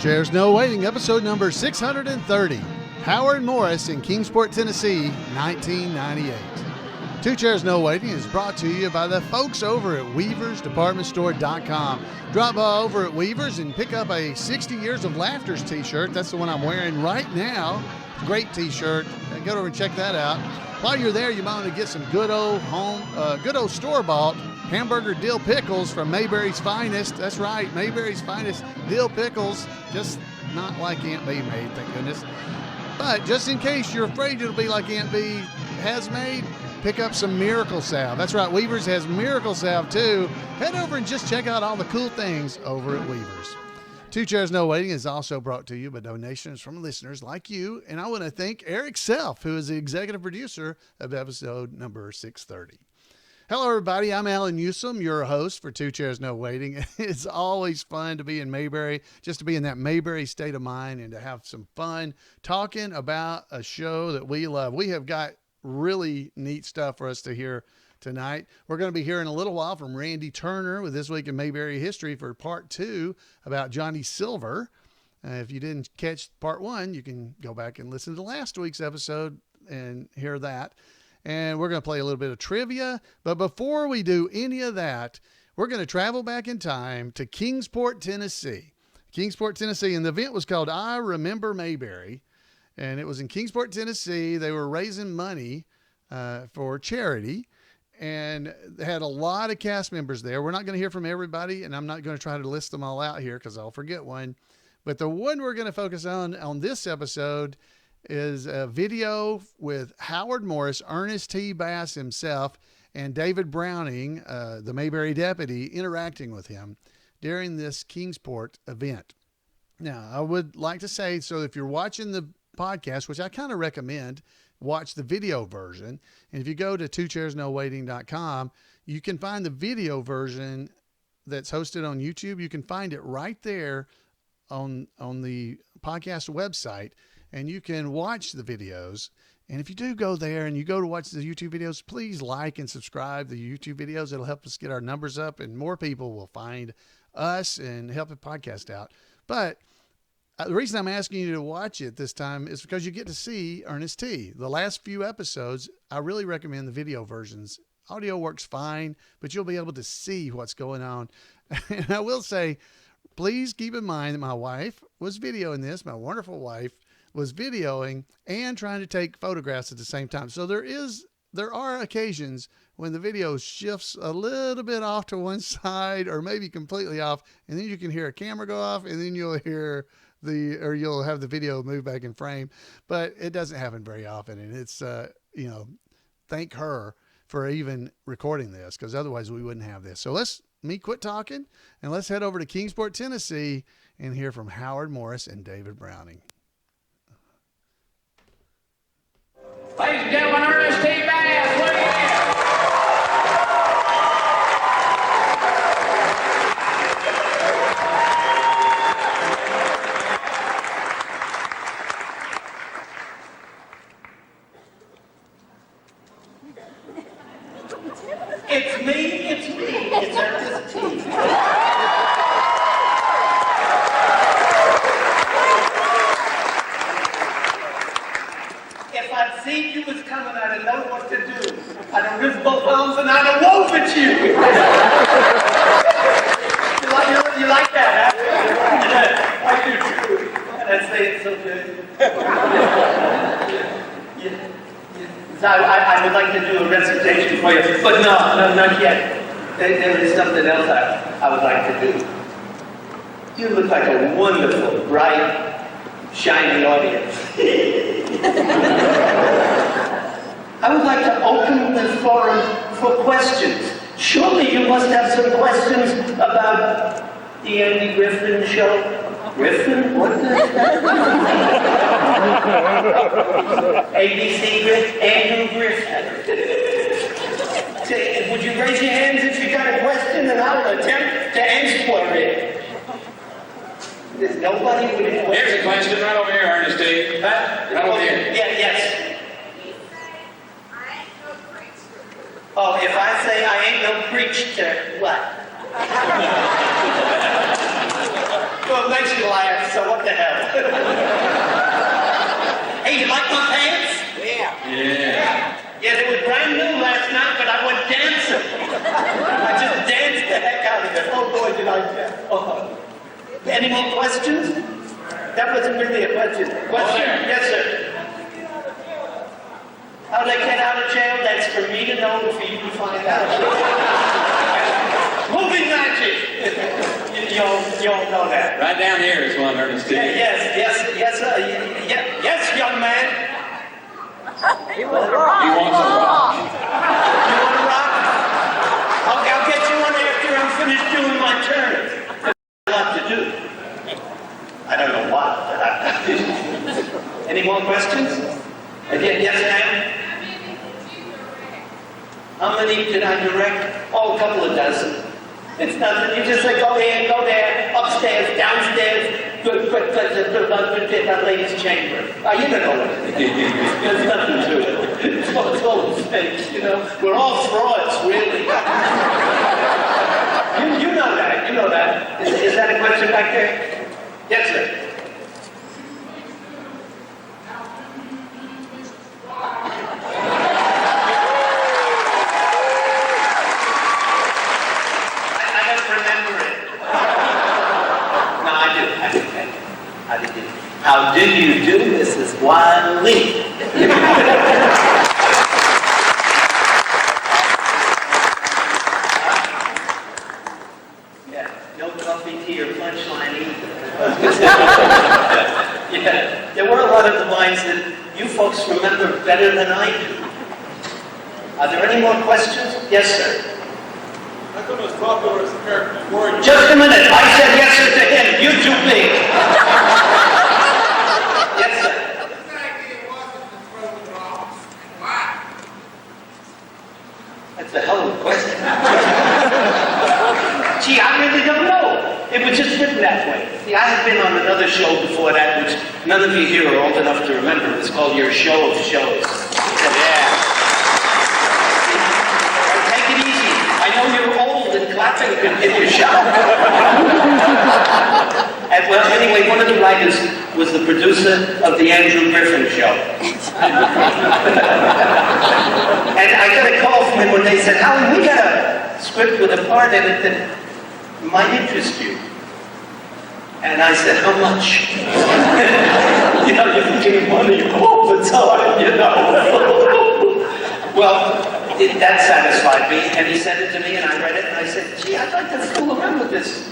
Chairs No Waiting, episode number 630. Howard Morris in Kingsport, Tennessee, 1998. Two Chairs No Waiting is brought to you by the folks over at WeaversDepartmentStore.com. Drop by over at Weavers and pick up a 60 Years of Laughter's t-shirt. That's the one I'm wearing right now. Great t-shirt. Go over and check that out. While you're there, you might want to get some good old store-bought hamburger dill pickles from Mayberry's Finest. That's right, Mayberry's Finest dill pickles. Just not like Aunt B made, thank goodness. But just in case you're afraid it'll be like Aunt B has made, pick up some Miracle Salve. That's right, Weavers has Miracle Salve too. Head over and just check out all the cool things over at Weavers. Two Chairs No Waiting is also brought to you by donations from listeners like you. And I want to thank Eric Self, who is the executive producer of episode number 630. Hello, everybody. I'm Alan Newsome, your host for Two Chairs No Waiting. It's always fun to be in Mayberry, just to be in that Mayberry state of mind and to have some fun talking about a show that we love. We have got really neat stuff for us to hear tonight. We're going to be hearing a little while from Randy Turner with This Week in Mayberry History for part 2 about Johnny Silver. If you didn't catch part 1, you can go back and listen to last week's episode and hear that. And we're going to play a little bit of trivia. But before we do any of that, we're going to travel back in time to Kingsport, Tennessee. Kingsport, Tennessee. And the event was called I Remember Mayberry. And it was in Kingsport, Tennessee. They were raising money for charity. And they had a lot of cast members there. We're not going to hear from everybody, and I'm not going to try to list them all out here because I'll forget one. But the one we're going to focus on this episode is a video with Howard Morris, Ernest T Bass himself, and David Browning, the Mayberry Deputy, interacting with him during this Kingsport event. Now, I would like to say, so if you're watching the podcast, which I kind of recommend, watch the video version. And if you go to twochairsnowaiting.com, you can find the video version that's hosted on YouTube. You can find it right there on the podcast website, and you can watch the videos. And if you do go there and you go to watch the YouTube videos, please like and subscribe to the YouTube videos. It'll help us get our numbers up, and more people will find us and help the podcast out. But the reason I'm asking you to watch it this time is because you get to see Ernest T. The last few episodes, I really recommend the video versions. Audio works fine, but you'll be able to see what's going on. And I will say, please keep in mind that my wife was videoing this. My wonderful wife was videoing and trying to take photographs at the same time. So there are occasions when the video shifts a little bit off to one side or maybe completely off, and then you can hear a camera go off, and then you'll hear you'll have the video move back in frame, but it doesn't happen very often. And it's, thank her for even recording this, because otherwise we wouldn't have this. So let's quit talking and let's head over to Kingsport, Tennessee and hear from Howard Morris and David Browning. Ladies and gentlemen, Ernest T. Bass, look at It's Ernest T. If I'd seen you was coming, I'd have known what to do. I'd have ripped both arms and I'd have wove at you. You like that, huh? I do too. I'd say it's so good. So I would like to do a recitation for you, but no, not yet. There is something else I would like to do. You look like a wonderful, bright, shiny audience. I would like to open the forum for questions. Surely you must have some questions about the Andy Griffith Show. Griffin? What the heck? ABC Griffith, Andrew Griffith. Would you raise your hands if you got a question, and I will attempt to answer it. There's nobody with a question. Here's a question right over here, Ernest T. Right over here. Yeah, yes. I ain't no preacher. Oh, if I say I ain't no preacher, what? Go Well, it makes you laugh, so what the hell? Hey, you like my pants? Yeah. Yeah, they were brand new last night, but I went dancing. I just danced the heck out of it. Oh boy, did I. Oh. Any more questions? That wasn't really a question. Question? Yes, sir. How they get out of jail? That's for me to know if you can find out. Moving magic. You all know that. Right down here is one, Ernest T. Yes, young man. You want some rock? You want a rock? I'll get you one after I'm finished doing my turn. There's a lot to do. I don't know what, but Any more questions? Again, yes, ma'am? How many did I direct? Oh, a couple of dozen. It's nothing. You just say, go here, go there, upstairs, downstairs, that lady's chamber. You don't know what it is. There's nothing to it. It's all fake, you know. We're all frauds, really. You know that. You know that. Is that a question back there? Yes, sir. How do you do, Mrs. Wiley? Yeah, no coffee, tea, or punchline either. Yeah, there were a lot of the lines that you folks remember better than I do. Are there any more questions? Yes, sir. I thought it was popular as American warrior. Just a minute. I said yes, sir, to him. You too big. Yes, sir. That's a hell of a question. Gee, I really don't know. It was just written that way. See, I had been on another show before that, which none of you here are old enough to remember. It was called Your Show of Shows. Yeah. Take it easy. I know you're old and clapping can hit your show. And well, anyway, one of the writers was the producer of the Andrew Griffith Show. And I got a call from him when they said, Howie, we got a script with a part in it that might interest you. And I said, how much? You know, you're thinking money all the time, you know. Well, that satisfied me, and he sent it to me, and I read it, and I said, gee, I'd like to fool around with this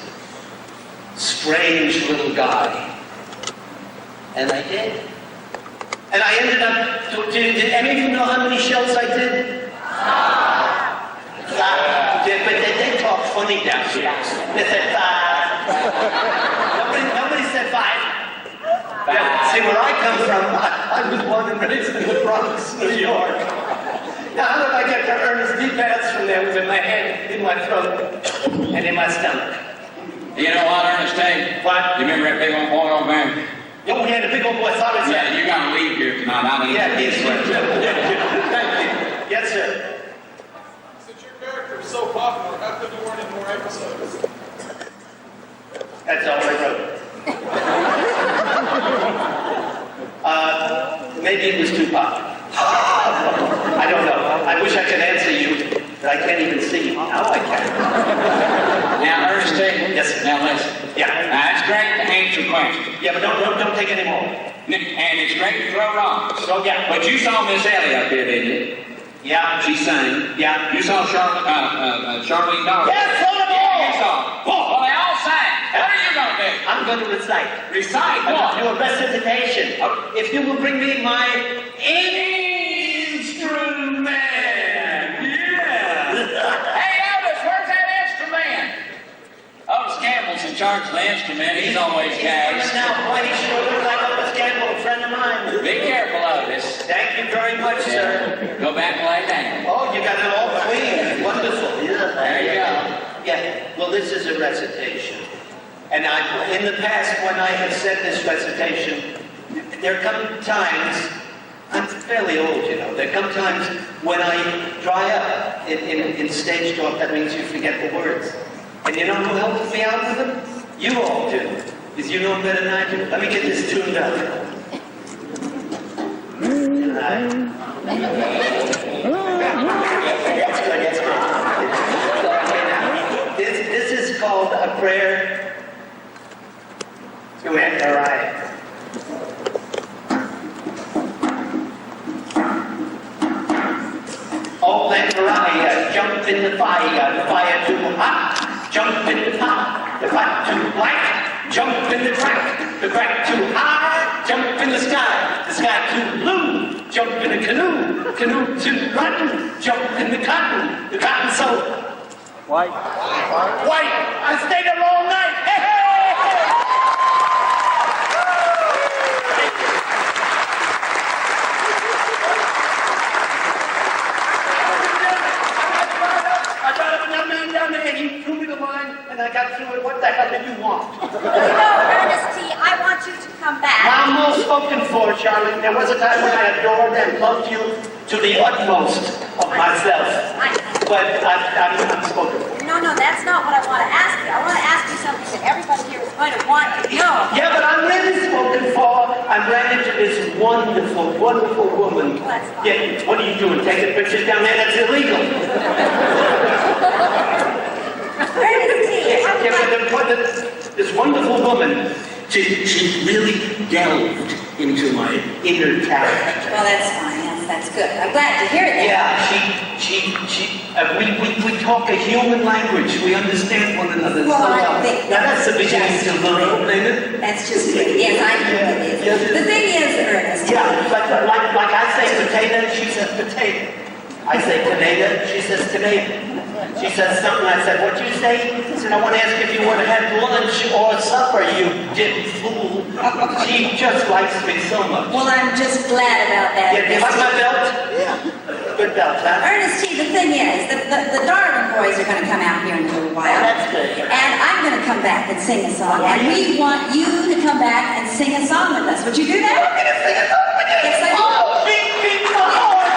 strange little guy. And I did. And I ended up, did any of you know how many shows I did? But they talk funny down here. They said five. Nobody said five. Yeah, see, where I come from, I was born and raised in the Bronx, New York. Now, how did I get to Ernest T pads from there? It was in my head, in my throat, and in my stomach. You know what, Ernest T? What? You remember that big old boy over there? Oh, yeah, the big old boy. Sorry, sir. Yeah, you gotta leave here tonight. I need Yeah, to yes, sir. Thank you. Yes, sir. Since your character is so popular, how come you weren't in more episodes? That's all I wrote. Maybe it was too popular. I don't know. I wish I could answer you, but I can't even see. Now I can. Now, Ernest T. Yes, sir. Now listen. Yeah. Now, it's great to answer questions. Yeah, but don't take any more. And it's great to throw rocks. So, yeah. But you saw Miss Ellie up here, didn't you? Yeah. She sang. Yeah. You saw Charlene Dawes. Yes, all of Yeah, you all. saw. Well, they all sang. What are you going to do? I'm going to recite. Recite I'm what? going to do a recitation. If you will bring me my instrument. Hey, Elvis, where's that instrument? Otis Campbell's in charge of the instrument. He's always He's carries. coming now, boy. He sure looks like Ernest Campbell, a friend of mine. Be careful, Otis. Thank you very much, sir. Go back and lay down. Oh, you got it all clean. Wonderful. Yeah. There you go. Yeah. Well, this is a recitation. And in the past, when I have said this recitation, there come times, I'm fairly old, you know, there come times when I dry up in stage talk. That means you forget the words. And you know who helps me out with them? You all do. Because you know him better than I do. Let me get this tuned up. That's good, that's good. So, okay, now, this is called a prayer to Mariah. Oh, let Mariah jump in the fire too hot, jump in the pot, the pot too black, jump in the crack too high, jump in the sky too blue, jump in the canoe too rotten, jump in the cotton so white. I stayed there all night. Hey, hey! I got a young man down there and he threw me the line and I got through it. What the hell did you want? Ernest T, I want you to come back. I'm well spoken for, Charlene. There was a time when I adored and loved you to the utmost of myself. But I'm spoken for. No, that's not what I want to ask you. I want to ask you something that everybody here is going to want to know. Yeah, but I'm really spoken for. I ran into this wonderful, wonderful woman. Well, that's fine. Yeah, what are you doing? Taking pictures down there? That's illegal. Ernest T, I would like... This wonderful woman, she really delved into my inner character. Well, that's fine. That's good. I'm glad to hear that. Yeah, we talk a human language. We understand one another. Well, I think now that's the beginning to learn, isn't it? that's just good. Yes, I think it is. Yes, it is. The thing is, Ernest. Yeah, like I say potato, she says potato. I say tomato, she says tomato. She says something, I said, what'd you say? I said, I want to ask if you want to have lunch or supper, you dim fool. She just likes me so much. Well, I'm just glad about that. Yeah, you like my belt? Yeah. Good belt, huh? Ernest T, the thing is, the Darwin boys are going to come out here in a little while. Oh, that's good. And I'm going to come back and sing a song. And we want you to come back and sing a song with us. Would you do that? I'm going to sing a song with you. Yes, I will. Oh, beep, beep, my horn.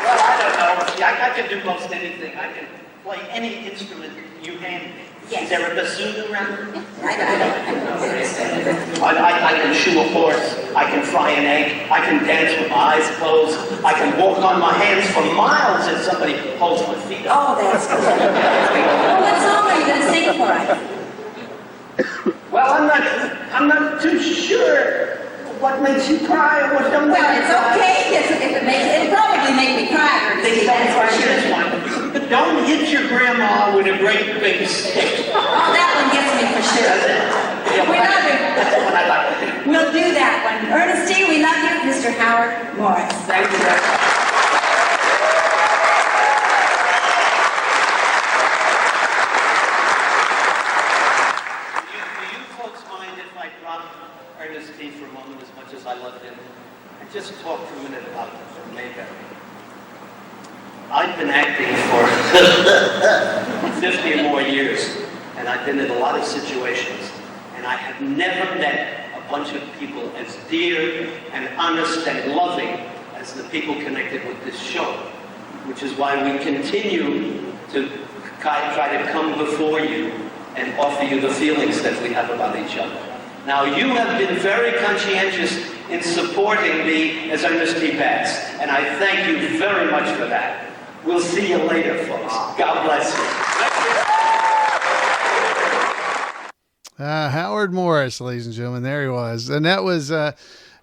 Well, I don't know. I can do most anything. I can play any instrument you hand me. Yes. Is there a bassoon around? I I can shoe a horse. I can fry an egg. I can dance with my eyes closed. I can walk on my hands for miles if somebody holds my feet up. Oh, that's good. Well, what song are you going to sing for us? Well, I'm not too sure what makes you cry or what don't make Well, you it's cry. okay it'll probably make me cry, Ernest T. That's for sure. Don't hit your grandma with a great big stick. Oh, that one gets me for sure. That's the one I like to do. We'll do that one. Ernest T, we love you. Mr. Howard Morris. Thank you very much. Do you folks mind if I drop Ernest T for a moment, as much as I loved him, and just talk for a minute about Mayberry? I've been acting for 50 or more years, and I've been in a lot of situations, and I have never met a bunch of people as dear and honest and loving as the people connected with this show, which is why we continue to try to come before you and offer you the feelings that we have about each other. Now, you have been very conscientious in supporting me as Ernest T. Bass, and I thank you very much for that. We'll see you later, folks. God bless you. Howard Morris, ladies and gentlemen, there he was. And that was,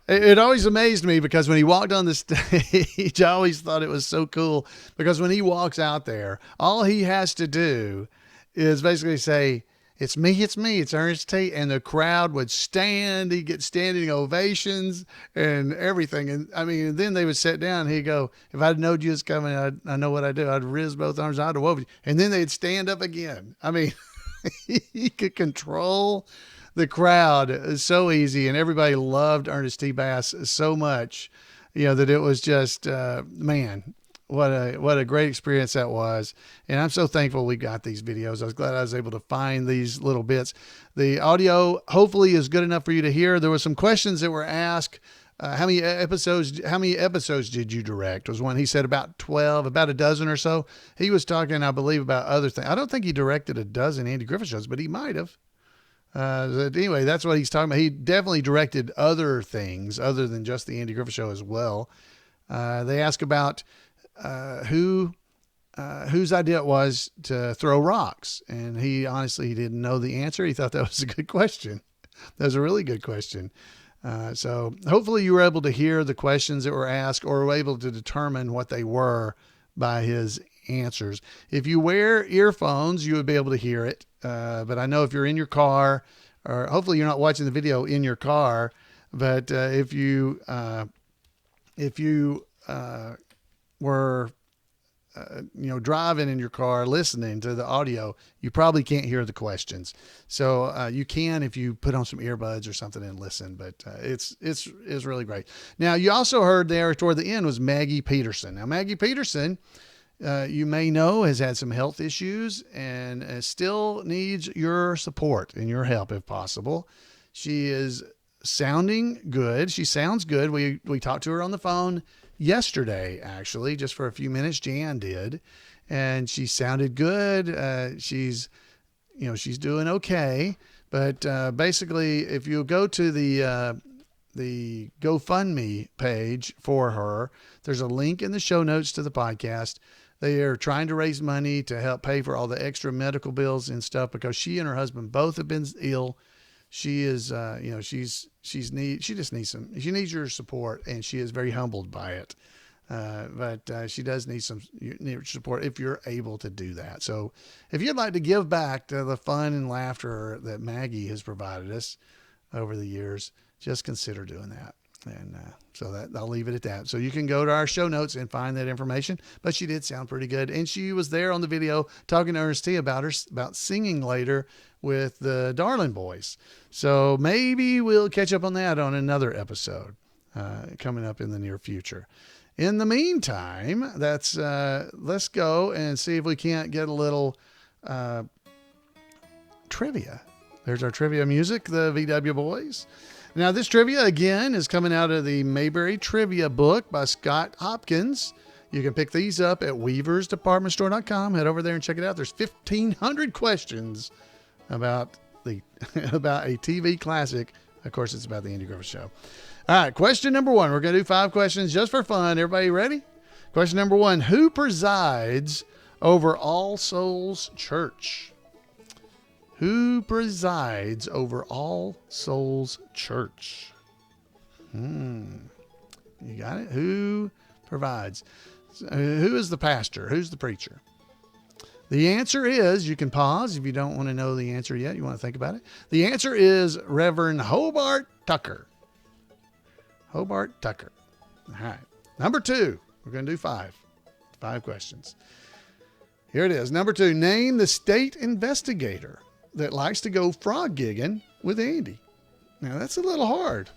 it always amazed me because when he walked on the stage, I always thought it was so cool because when he walks out there, all he has to do is basically say, it's me, it's Ernest T. And the crowd would stand. He'd get standing ovations and everything. And I mean, and then they would sit down and he'd go, if I'd known you was coming, I know what I'd do. I'd raise both arms, I'd have wove you. And then they'd stand up again. I mean, he could control the crowd so easy. And everybody loved Ernest T. Bass so much, you know, that it was just, man, what a great experience that was. And I'm so thankful we got these videos. I was glad I was able to find these little bits. The audio hopefully is good enough for you to hear. There were some questions that were asked how many episodes did you direct? Was one he said about 12, about a dozen or so. He was talking, I believe, about other things. I don't think he directed a dozen Andy Griffith shows, but he might have. Anyway, that's what he's talking about. He definitely directed other things other than just the Andy Griffith Show as well. They ask about whose idea it was to throw rocks, and he honestly didn't know the answer. He thought that was a good question. That was a really good question. So hopefully you were able to hear the questions that were asked, or were able to determine what they were by his answers. If you wear earphones, you would be able to hear it. But I know if you're in your car, or hopefully you're not watching the video in your car, but if you were driving in your car, listening to the audio, you probably can't hear the questions. So you can if you put on some earbuds or something and listen. But it's really great. Now, you also heard there toward the end was Maggie Peterson. Now, Maggie Peterson, you may know, has had some health issues and still needs your support and your help if possible. She is sounding good. She sounds good. We talked to her on the phone yesterday, actually, just for a few minutes. Jan did, and she sounded good. She's doing okay. But basically, if you go to the GoFundMe page for her, there's a link in the show notes to the podcast. They are trying to raise money to help pay for all the extra medical bills and stuff, because she and her husband both have been ill. She is, she needs your support, and she is very humbled by it. But she does need some support if you're able to do that. So if you'd like to give back to the fun and laughter that Maggie has provided us over the years, just consider doing that. And so that I'll leave it at that. So you can go to our show notes and find that information. But she did sound pretty good, and she was there on the video talking to Ernest T about singing later with the Darling Boys. So maybe we'll catch up on that on another episode coming up in the near future. In the meantime, let's go and see if we can't get a little trivia. There's our trivia music, the VW Boys. Now, this trivia, again, is coming out of the Mayberry Trivia book by Scott Hopkins. You can pick these up at weaversdepartmentstore.com. Head over there and check it out. There's 1,500 questions about a TV classic. Of course, it's about the Andy Griffith Show. All right, question number 1. We're going to do 5 questions just for fun. Everybody ready? Question number 1. Who presides over All Souls Church? Who presides over All Souls Church? You got it? Who provides? Who is the pastor? Who's the preacher? The answer is, you can pause if you don't want to know the answer yet. You want to think about it. The answer is Reverend Hobart Tucker. Hobart Tucker. All right. Number 2. We're going to do 5. 5 questions. Here it is. Number 2. Name the state investigator that likes to go frog gigging with Andy. Now, that's a little hard.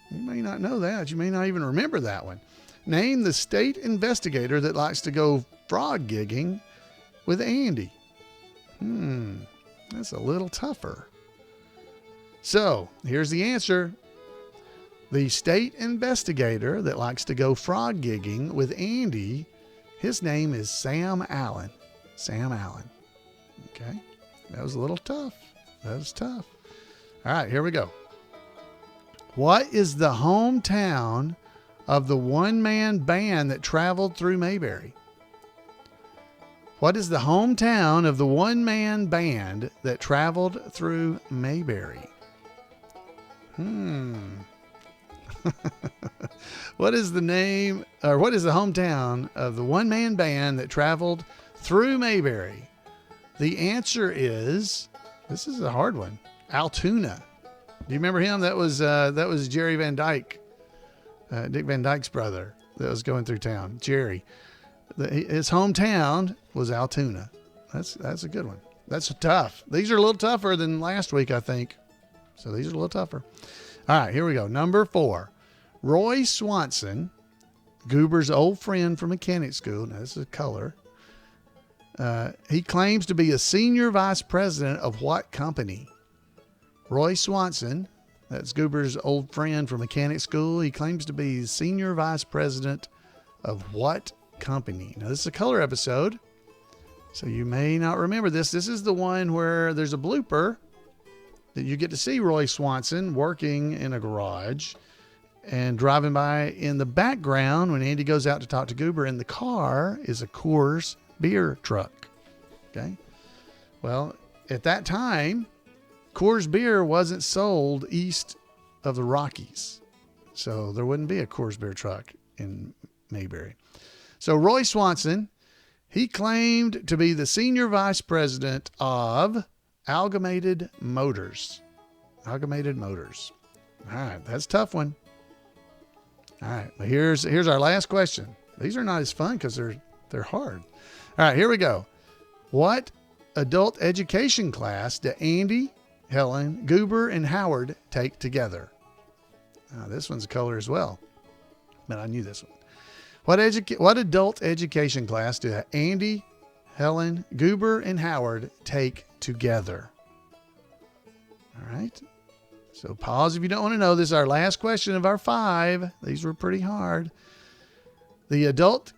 You may not know that. You may not even remember that one. Name the state investigator that likes to go frog gigging with Andy. That's a little tougher. So, here's the answer. The state investigator that likes to go frog gigging with Andy, his name is Sam Allen. Sam Allen. Okay. That was a little tough. That was tough. All right, here we go. What is the hometown of the one-man band that traveled through Mayberry? What is the hometown of the one-man band that traveled through Mayberry? What is the name, or what is the hometown of the one-man band that traveled through Mayberry? The answer is, this is a hard one, Altoona. Do you remember him? That was Jerry Van Dyke, Dick Van Dyke's brother that was going through town. Jerry. His hometown was Altoona. That's a good one. That's tough. These are a little tougher than last week, I think. So these are a little tougher. All right, here we go. Number 4. Roy Swanson, Goober's old friend from mechanic school. Now, this is a color. He claims to be a senior vice president of what company? Roy Swanson That's Goober's old friend from mechanic school. He claims to be senior vice president of what company? Now, this is a color episode, so you may not remember this. This is the one where there's a blooper that you get to see Roy Swanson working in a garage and driving by in the background when Andy goes out to talk to Goober. In the car is a Coors beer truck. Okay. Well, at that time, Coors beer wasn't sold east of the Rockies, so there wouldn't be a Coors beer truck in Mayberry. So Roy Swanson, he claimed to be the senior vice president of Amalgamated Motors. Amalgamated Motors. All right, that's a tough one. All right, well, here's our last question. These are not as fun because they're hard. All right, here we go. What adult education class do Andy, Helen, Goober, and Howard take together? This one's a color as well, but I knew this one. What adult education class do Andy, Helen, Goober, and Howard take together? All right. So pause if you don't want to know. This is our last question of our 5. These were pretty hard. The adult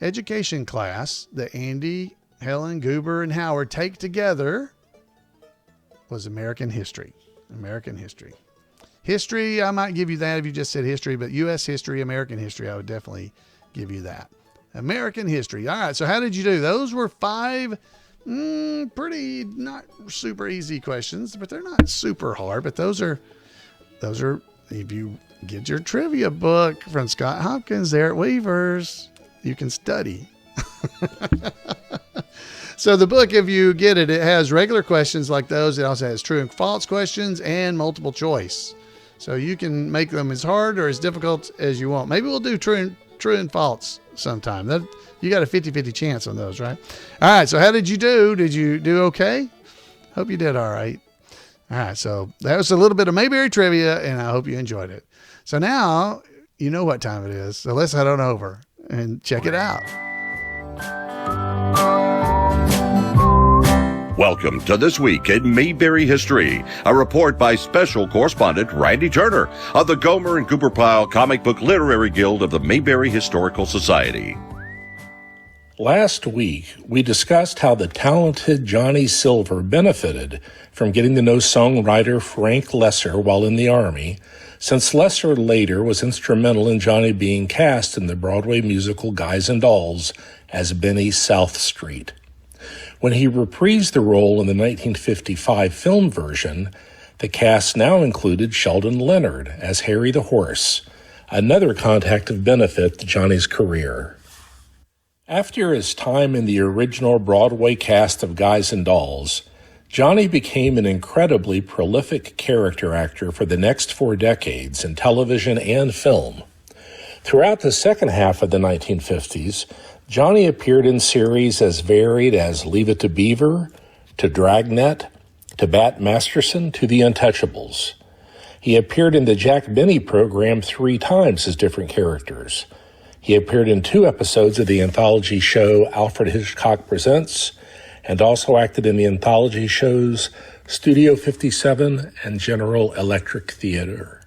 education class that Andy, Helen, Goober, and Howard take together was American history. American history. History, I might give you that if you just said history, but U.S. history, American history, I would definitely give you that. American history. All right, so how did you do? Those were 5 pretty not super easy questions, but they're not super hard. But those are, if you get your trivia book from Scott Hopkins there at Weavers, you can study. So the book, if you get it, it has regular questions like those. It also has true and false questions and multiple choice. So you can make them as hard or as difficult as you want. Maybe we'll do true and false sometime. You got a 50-50 chance on those, right? All right. So how did you do? Did you do okay? Hope you did all right. All right. So that was a little bit of Mayberry trivia, and I hope you enjoyed it. So now you know what time it is. So let's head on over and check it out. Welcome to This Week in Mayberry History, a report by Special Correspondent Randy Turner of the Gomer and Cooper Pyle Comic Book Literary Guild of the Mayberry Historical Society. Last week, we discussed how the talented Johnny Silver benefited from getting to know songwriter Frank Lesser while in the Army, since Lesser later was instrumental in Johnny being cast in the Broadway musical Guys and Dolls as Benny Southstreet. When he reprised the role in the 1955 film version, the cast now included Sheldon Leonard as Harry the Horse, another contact of benefit to Johnny's career. After his time in the original Broadway cast of Guys and Dolls, Johnny became an incredibly prolific character actor for the next 4 decades in television and film. Throughout the second half of the 1950s, Johnny appeared in series as varied as Leave It to Beaver, to Dragnet, to Bat Masterson, to The Untouchables. He appeared in the Jack Benny program 3 times as different characters. He appeared in 2 episodes of the anthology show Alfred Hitchcock Presents, and also acted in the anthology shows Studio 57 and General Electric Theater.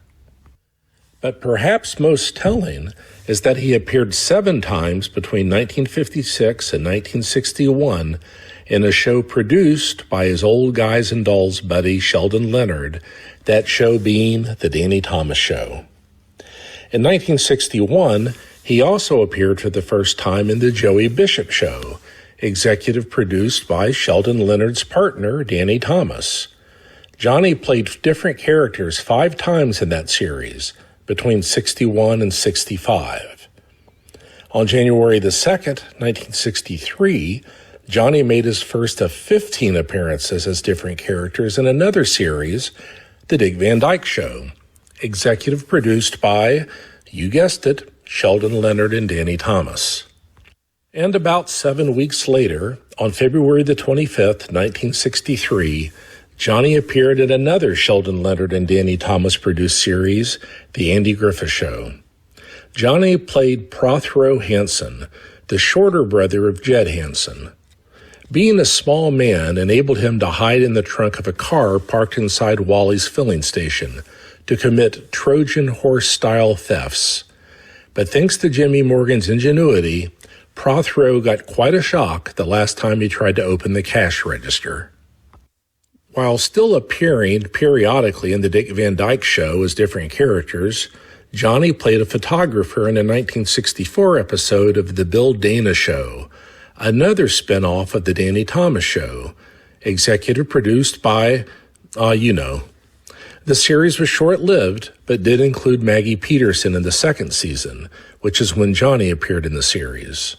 But perhaps most telling is that he appeared 7 times between 1956 and 1961 in a show produced by his old Guys and Dolls buddy Sheldon Leonard, that show being The Danny Thomas Show. In 1961, he also appeared for the first time in The Joey Bishop Show, executive produced by Sheldon Leonard's partner, Danny Thomas. Johnny played different characters 5 times in that series, between 61 and 65. On January the 2nd, 1963, Johnny made his first of 15 appearances as different characters in another series, The Dick Van Dyke Show, executive produced by, you guessed it, Sheldon Leonard and Danny Thomas. And about 7 weeks later, on February the 25th, 1963, Johnny appeared in another Sheldon Leonard and Danny Thomas produced series, The Andy Griffith Show. Johnny played Prothero Hansen, the shorter brother of Jed Hansen. Being a small man enabled him to hide in the trunk of a car parked inside Wally's filling station to commit Trojan horse-style thefts. But thanks to Jimmy Morgan's ingenuity, Prothero got quite a shock the last time he tried to open the cash register. While still appearing periodically in the Dick Van Dyke Show as different characters, Johnny played a photographer in a 1964 episode of The Bill Dana Show, another spin-off of The Danny Thomas Show, executive produced by, The series was short-lived, but did include Maggie Peterson in the second season, which is when Johnny appeared in the series.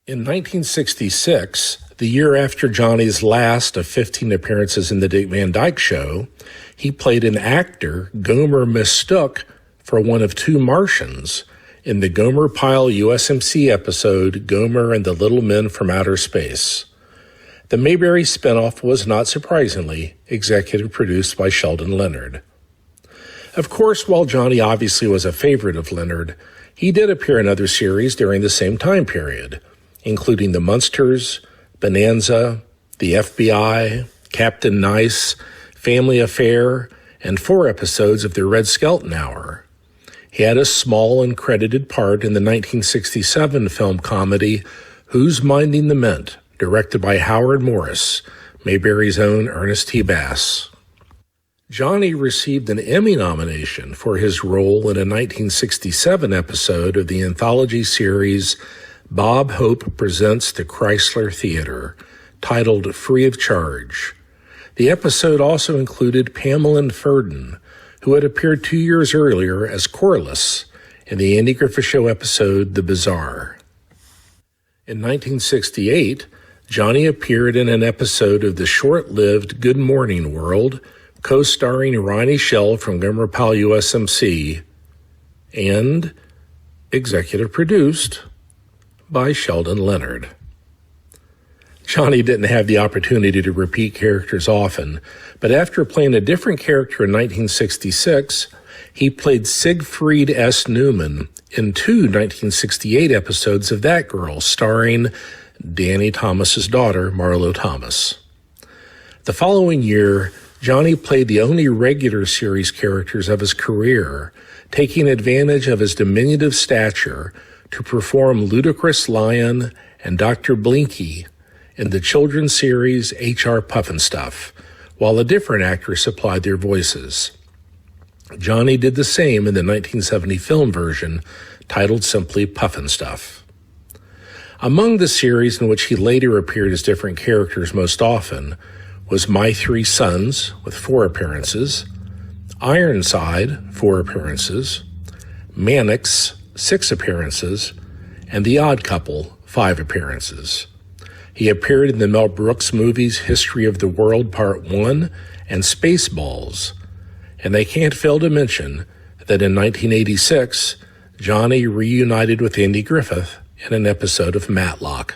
In 1966, the year after Johnny's last of 15 appearances in the Dick Van Dyke Show, he played an actor, Gomer Mistook, for one of two Martians in the Gomer Pyle USMC episode Gomer and the Little Men from Outer Space. The Mayberry spinoff was, not surprisingly, executive produced by Sheldon Leonard. Of course, while Johnny obviously was a favorite of Leonard, he did appear in other series during the same time period, including The Munsters, Bonanza, The FBI, Captain Nice, Family Affair, and 4 episodes of The Red Skelton Hour. He had a small and credited part in the 1967 film comedy Who's Minding the Mint, directed by Howard Morris, Mayberry's own Ernest T. Bass. Johnny received an Emmy nomination for his role in a 1967 episode of the anthology series Bob Hope Presents the Chrysler Theater, titled Free of Charge. The episode also included Pamela Ferdin, who had appeared 2 years earlier as Corliss in the Andy Griffith Show episode The Bazaar. In 1968, Johnny appeared in an episode of the short-lived Good Morning World, co-starring Ronnie Shell from Gomer Pyle USMC, and executive produced by Sheldon Leonard. Johnny didn't have the opportunity to repeat characters often, but after playing a different character in 1966, he played Siegfried S. Newman in 2 1968 episodes of That Girl, starring Danny Thomas's daughter, Marlo Thomas. The following year, Johnny played the only regular series characters of his career, taking advantage of his diminutive stature to perform Ludicrous Lion and Dr. Blinky in the children's series H.R. Pufnstuf, while a different actor supplied their voices. Johnny did the same in the 1970 film version, titled simply Pufnstuf. Among the series in which he later appeared as different characters most often was My Three Sons, with 4 appearances, Ironside, 4 appearances, Mannix, 6 appearances, and The Odd Couple, 5 appearances. He appeared in the Mel Brooks movies History of the World Part 1 and Spaceballs, and they can't fail to mention that in 1986, Johnny reunited with Andy Griffith in an episode of Matlock.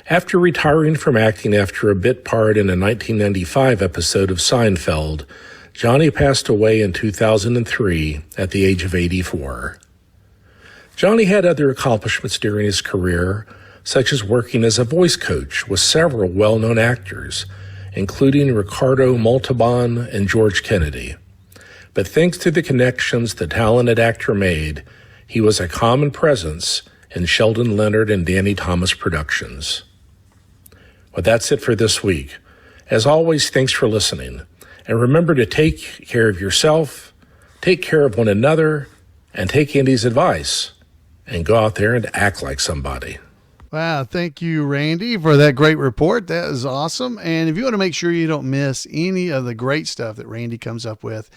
After retiring from acting after a bit part in a 1995 episode of Seinfeld, Johnny passed away in 2003 at the age of 84. Johnny had other accomplishments during his career, such as working as a voice coach with several well-known actors, including Ricardo Montalban and George Kennedy. But thanks to the connections the talented actor made, he was a common presence in Sheldon Leonard and Danny Thomas productions. Well, that's it for this week. As always, thanks for listening. And remember to take care of yourself, take care of one another, and take Andy's advice, and go out there and act like somebody. Wow, thank you, Randy, for that great report. That is awesome. And if you want to make sure you don't miss any of the great stuff that Randy comes up with,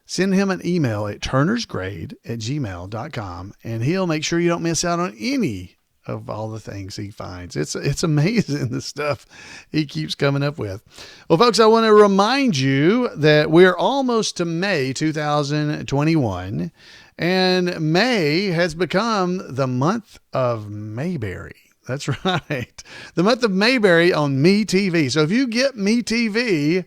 send him an email at turnersgrade@gmail.com, and he'll make sure you don't miss out on any of all the things he finds. It's amazing the stuff he keeps coming up with. Well, folks, I want to remind you that we're almost to May 2021, and May has become the month of Mayberry. That's right. The month of Mayberry on MeTV. So if you get MeTV,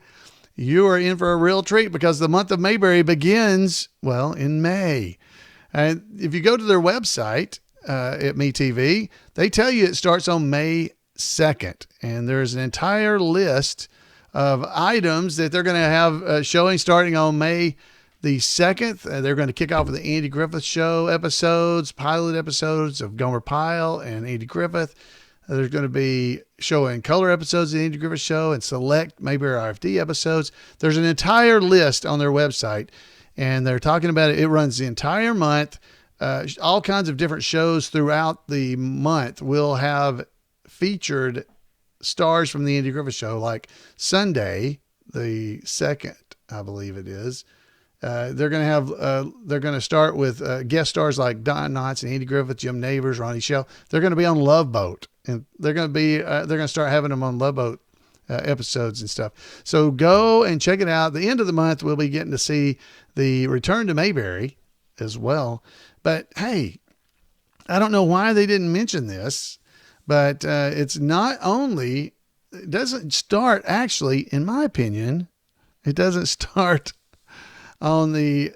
you are in for a real treat, because the month of Mayberry begins, well, in May. And if you go to their website at MeTV, they tell you it starts on May 2nd. And there's an entire list of items that they're going to have showing starting on May the 2nd. They're going to kick off with the Andy Griffith Show episodes, pilot episodes of Gomer Pyle and Andy Griffith. There's going to be show and color episodes of the Andy Griffith Show and select Mayberry RFD episodes. There's an entire list on their website, and they're talking about it. It runs the entire month. All kinds of different shows throughout the month will have featured stars from the Andy Griffith Show, like Sunday, the 2nd, I believe it is. They're going to start with guest stars like Don Knotts and Andy Griffith, Jim Neighbors, Ronnie Shell. They're going to be on Love Boat, and they're going to start having them on Love Boat episodes and stuff. So go and check it out. The end of the month, we'll be getting to see the return to Mayberry as well. But hey, I don't know why they didn't mention this, but it's not only, it doesn't start, actually, in my opinion, it doesn't start on the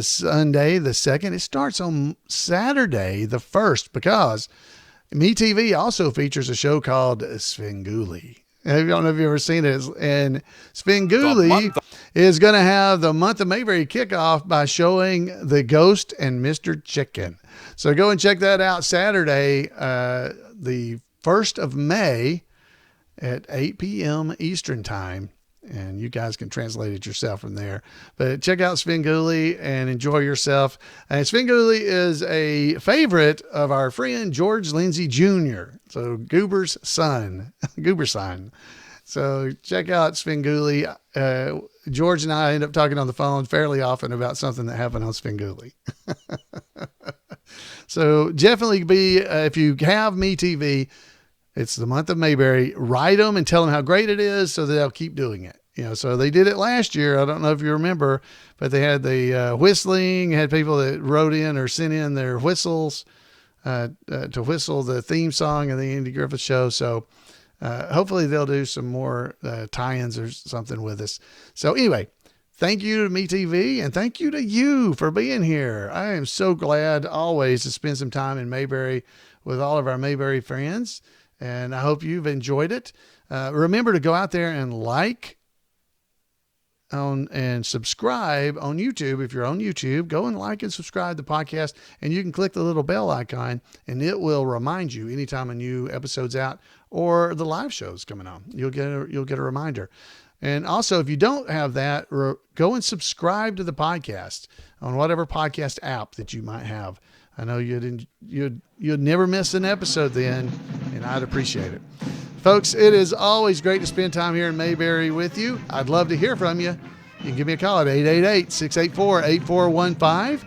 Sunday, the 2nd. It starts on Saturday, the 1st, because MeTV also features a show called Svengoolie. I don't know if you've ever seen it. And Svengoolie is going to have the month of Mayberry kickoff by showing The Ghost and Mr. Chicken. So go and check that out Saturday, the 1st of May at 8 p.m. Eastern Time. And you guys can translate it yourself from there. But check out Svengoolie and enjoy yourself. And Svengoolie is a favorite of our friend George Lindsay Jr., so Goober's son. So check out Svengoolie. George and I end up talking on the phone fairly often about something that happened on Svengoolie. So definitely be, if you have MeTV, it's the month of Mayberry, write them and tell them how great it is so that they'll keep doing it. You know, so they did it last year. I don't know if you remember, but they had the whistling, had people that wrote in or sent in their whistles to whistle the theme song of the Andy Griffith Show. So hopefully they'll do some more tie-ins or something with us. So anyway, thank you to MeTV, and thank you to you for being here. I am so glad always to spend some time in Mayberry with all of our Mayberry friends, and I hope you've enjoyed it. Remember to go out there and like and subscribe on YouTube. If you're on YouTube, go and like and subscribe to the podcast, and you can click the little bell icon, and it will remind you anytime a new episode's out or the live show's coming on. You'll get a reminder. And also, if you don't have that, go and subscribe to the podcast on whatever podcast app that you might have. I know you'd never miss an episode then, and I'd appreciate it. Folks, it is always great to spend time here in Mayberry with you. I'd love to hear from you. You can give me a call at 888-684-8415.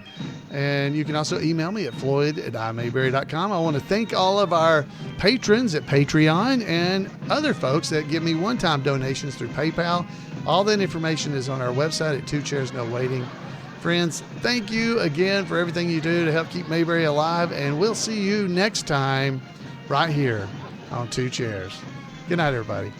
And you can also email me at floyd@imayberry.com. I want to thank all of our patrons at Patreon and other folks that give me one-time donations through PayPal. All that information is on our website at 2 Chairs No Waiting. Friends, thank you again for everything you do to help keep Mayberry alive, and we'll see you next time right here on 2 Chairs. Good night, everybody.